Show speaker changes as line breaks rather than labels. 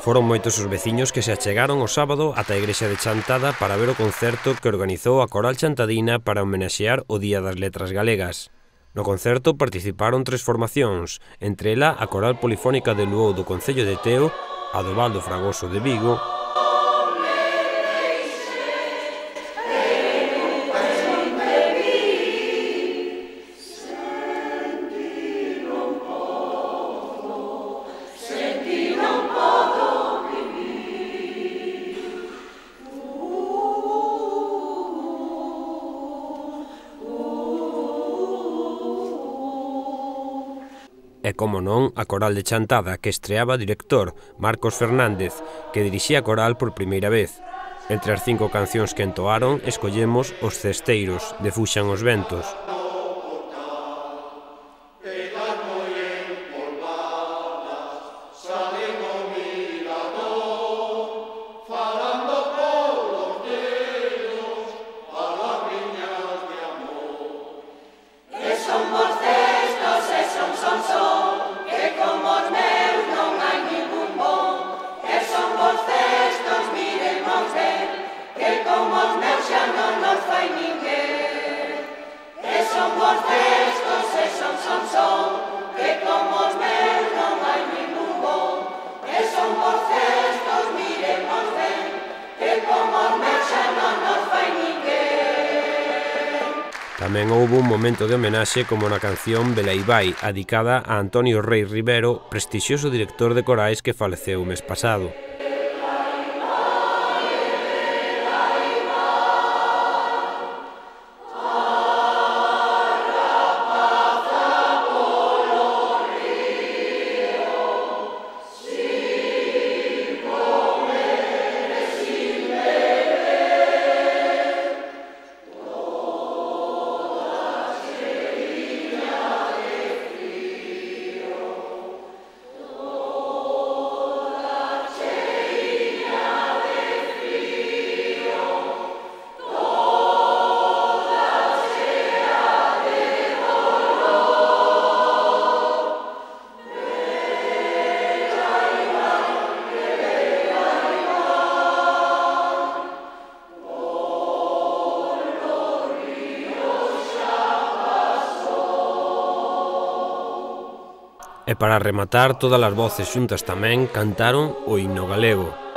Foron moitos os veciños que se achegaron o sábado ata a igrexa de Chantada para ver o concerto que organizou a Coral Chantadina para homenaxear o Día das Letras Galegas. No concerto participaron 3 formacións, entre ela a Coral Polifónica de Luou do concello de Teo, a do Val do Fragoso de Vigo, e, como non, a Coral de Chantada, que estreaba director, Marcos Fernández, que dirixía a coral por primeira vez. Entre as 5 cancións que entoaron, escollemos Os Cesteiros, de Fuxan os Ventos. Tamén houbo un momento de homenaxe como na canción Velaivai, adicada a Antonio Rei Rivero, prestixioso director de corais que faleceu o mes pasado. E para rematar, todas as voces xuntas tamén cantaron o himno galego.